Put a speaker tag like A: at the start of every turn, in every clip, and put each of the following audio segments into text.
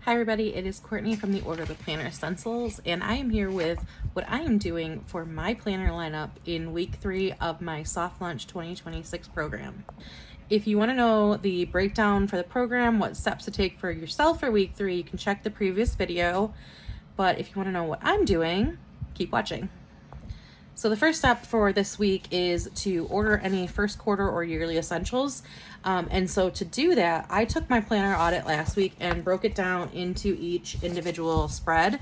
A: Hi everybody, it is Courtney from the Order of the Planner Stencils, and I am here with what I am doing for my planner lineup in week 3 of my Soft Launch 2026 program. If you want to know the breakdown for the program, what steps to take for yourself for week 3, you can check the previous video. But if you want to know what I'm doing, keep watching. So the first step for this week is to order any first quarter or yearly essentials. And so to do that, I took my planner audit last week and broke it down into each individual spread.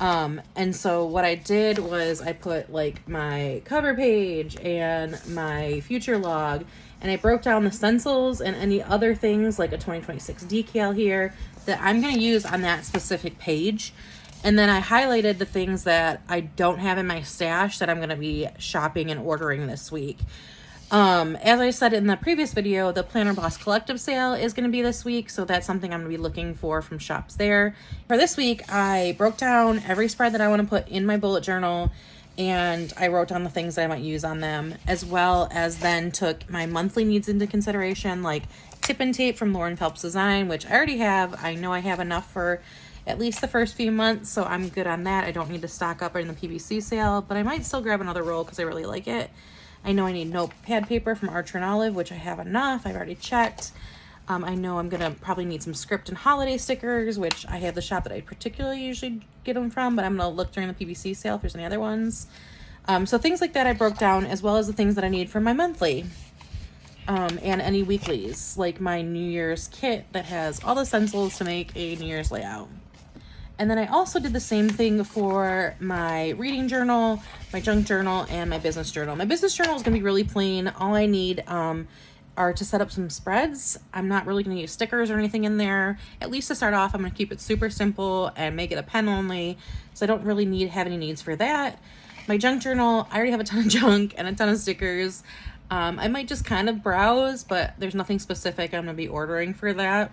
A: And so what I did was I put like my cover page and my future log, and I broke down the stencils and any other things like a 2026 decal here that I'm going to use on that specific page. And then I highlighted the things that I don't have in my stash that I'm going to be shopping and ordering this week. As I said in the previous video, the Planner Boss Collective sale is going to be this week, so that's something I'm going to be looking for from shops there. For this week, I broke down every spread that I want to put in my bullet journal, and I wrote down the things that I might use on them, as well as then took my monthly needs into consideration, like tip and tape from Lauren Phelps Design, which I already have. I know I have enough for at least the first few months, so I'm good on that. I don't need to stock up in the PBC sale, but I might still grab another roll because I really like it. I know I need notepad paper from Archer and Olive, which I have enough. I've already checked. I know I'm gonna probably need some script and holiday stickers, which I have the shop that I particularly usually get them from, but I'm gonna look during the PBC sale if there's any other ones. So things like that I broke down, as well as the things that I need for my monthly. And any weeklies, like my New Year's kit that has all the stencils to make a New Year's layout. And then I also did the same thing for my reading journal, my junk journal, and my business journal. My business journal is going to be really plain. All I need are to set up some spreads. I'm not really going to use stickers or anything in there. At least to start off, I'm going to keep it super simple and make it a pen only, so I don't really have any needs for that. My junk journal, I already have a ton of junk and a ton of stickers. I might just kind of browse, but there's nothing specific I'm going to be ordering for that.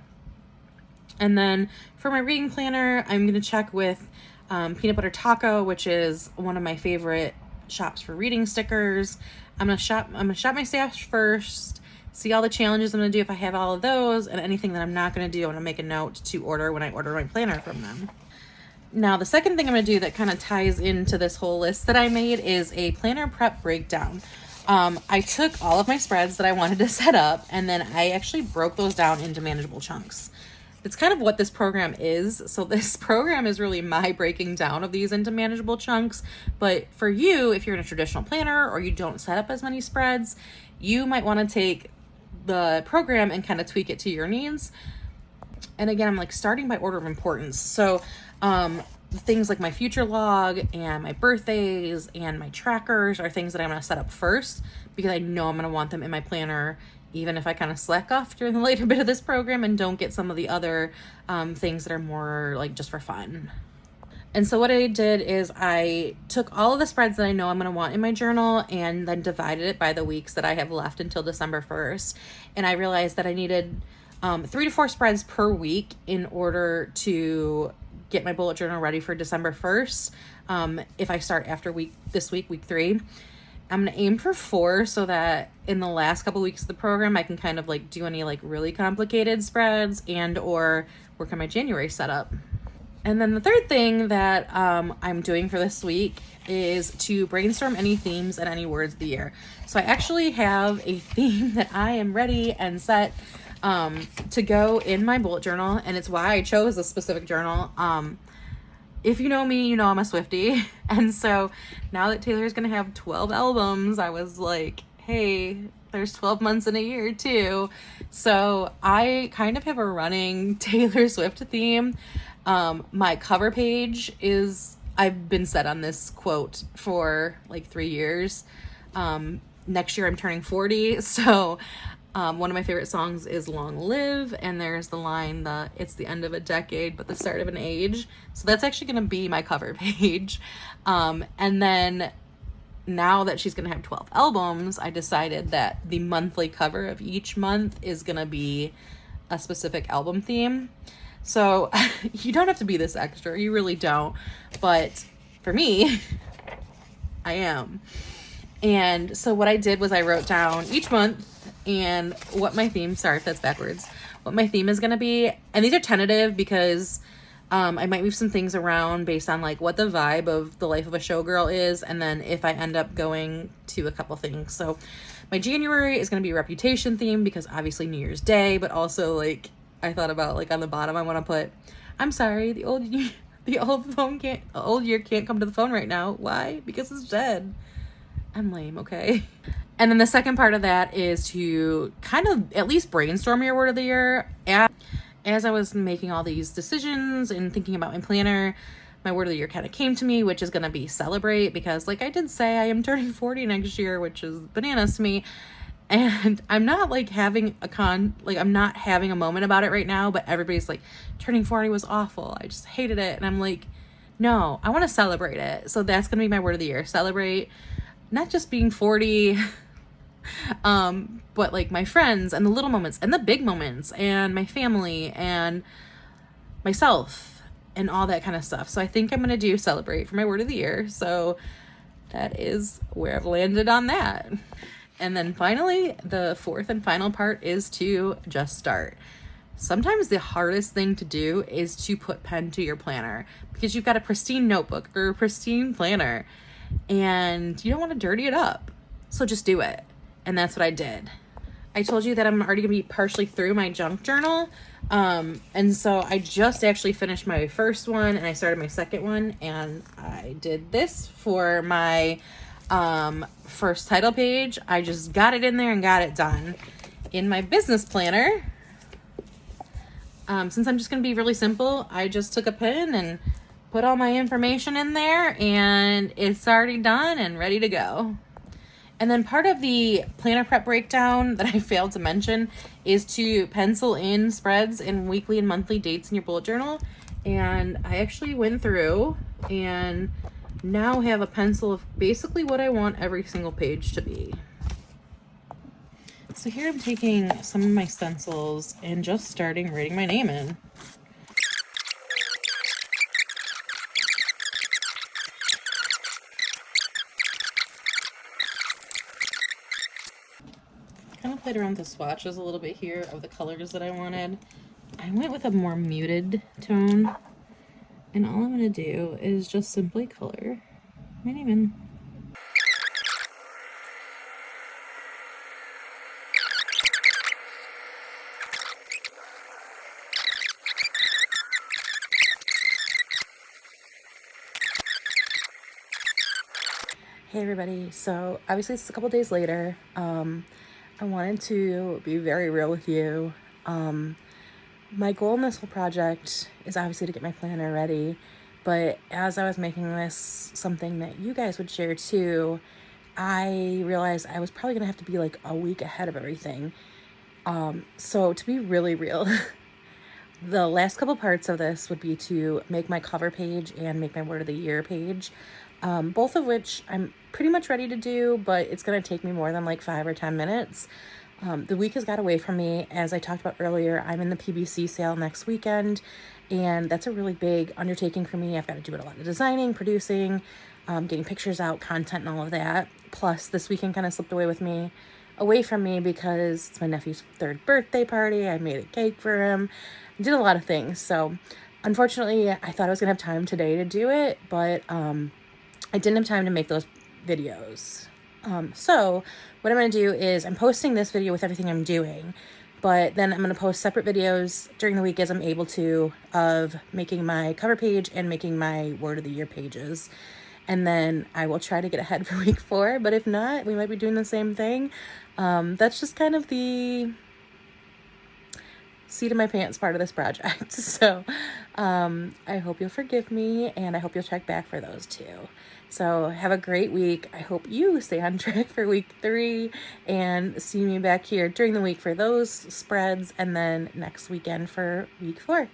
A: And then for my reading planner, I'm going to check with Peanut Butter Taco, which is one of my favorite shops for reading stickers. I'm going to shop my stash first, see all the challenges I'm going to do if I have all of those, and anything that I'm not going to do, I'm going to make a note to order when I order my planner from them. Now, the second thing I'm going to do that kind of ties into this whole list that I made is a planner prep breakdown. I took all of my spreads that I wanted to set up, and then I actually broke those down into manageable chunks. It's kind of what this program is. So this program is really my breaking down of these into manageable chunks. But for you, if you're in a traditional planner or you don't set up as many spreads, you might want to take the program and kind of tweak it to your needs. And again, I'm like starting by order of importance. So things like my future log and my birthdays and my trackers are things that I'm going to set up first, because I know I'm going to want them in my planner, even if I kind of slack off during the later bit of this program and don't get some of the other things that are more like just for fun. And so what I did is I took all of the spreads that I know I'm going to want in my journal and then divided it by the weeks that I have left until December 1st. And I realized that I needed 3 to 4 spreads per week in order to get my bullet journal ready for December 1st. If I start after week 3. I'm going to aim for 4 so that in the last couple weeks of the program, I can kind of like do any like really complicated spreads and or work on my January setup. And then the third thing that I'm doing for this week is to brainstorm any themes and any words of the year. So I actually have a theme that I am ready and set to go in my bullet journal, and it's why I chose a specific journal. If you know me, you know I'm a Swiftie. And so now that Taylor's going to have 12 albums, I was like, hey, there's 12 months in a year too. So I kind of have a running Taylor Swift theme. My cover page I've been set on this quote for like 3 years. Next year I'm turning 40. So one of my favorite songs is Long Live, and there's the line, it's the end of a decade, but the start of an age. So that's actually going to be my cover page. And then now that she's going to have 12 albums, I decided that the monthly cover of each month is going to be a specific album theme. So you don't have to be this extra. You really don't. But for me, I am. And so what I did was I wrote down each month and what my theme, sorry if that's backwards, what my theme is going to be. And these are tentative because I might move some things around based on like what the vibe of the life of a showgirl is, and then if I end up going to a couple things. So my January is going to be reputation themed because obviously New Year's Day, but also like I thought about like on the bottom I want to put, I'm sorry, the old year can't come to the phone right now. Why? Because it's dead. I'm lame, okay? And then the second part of that is to kind of at least brainstorm your word of the year. As I was making all these decisions and thinking about my planner, my word of the year kind of came to me, which is going to be celebrate, because like I did say, I am turning 40 next year, which is bananas to me. And I'm not like having I'm not having a moment about it right now, but everybody's like, turning 40 was awful. I just hated it. And I'm like, no, I want to celebrate it. So that's going to be my word of the year. Celebrate not just being 40, but like my friends and the little moments and the big moments and my family and myself and all that kind of stuff. So I think I'm going to do celebrate for my word of the year. So that is where I've landed on that. And then finally, the fourth and final part is to just start. Sometimes the hardest thing to do is to put pen to your planner because you've got a pristine notebook or a pristine planner and you don't want to dirty it up. So just do it. And that's what I did. I told you that I'm already gonna be partially through my junk journal. And so I just actually finished my first one and I started my second one, and I did this for my first title page. I just got it in there and got it done. In my business planner, since I'm just gonna be really simple, I just took a pen and put all my information in there, and it's already done and ready to go. And then part of the planner prep breakdown that I failed to mention is to pencil in spreads and weekly and monthly dates in your bullet journal. And I actually went through and now have a pencil of basically what I want every single page to be. So here I'm taking some of my stencils and just starting writing my name in. Kind of played around with the swatches a little bit here of the colors that I wanted. I went with a more muted tone, and all I'm going to do is just simply color my name in. Hey everybody, so obviously it's a couple days later. I wanted to be very real with you. My goal in this whole project is obviously to get my planner ready, but as I was making this something that you guys would share too, I realized I was probably gonna have to be like a week ahead of everything. So to be really real, the last couple parts of this would be to make my cover page and make my word of the year page, both of which I'm pretty much ready to do, but it's going to take me more than like 5 or 10 minutes. The week has got away from me. As I talked about earlier, I'm in the PBC sale next weekend, and that's a really big undertaking for me. I've got to do a lot of designing, producing, getting pictures out, content, and all of that. Plus, this weekend kind of slipped away from me because it's my nephew's 3rd birthday party. I made a cake for him. I did a lot of things. So unfortunately, I thought I was gonna have time today to do it, but I didn't have time to make those videos. So what I'm gonna do is I'm posting this video with everything I'm doing, but then I'm gonna post separate videos during the week as I'm able to of making my cover page and making my word of the year pages. And then I will try to get ahead for week 4, but if not, we might be doing the same thing. That's just kind of the seat of my pants part of this project. So I hope you'll forgive me, and I hope you'll check back for those too. So have a great week. I hope you stay on track for week 3 and see me back here during the week for those spreads, and then next weekend for week 4.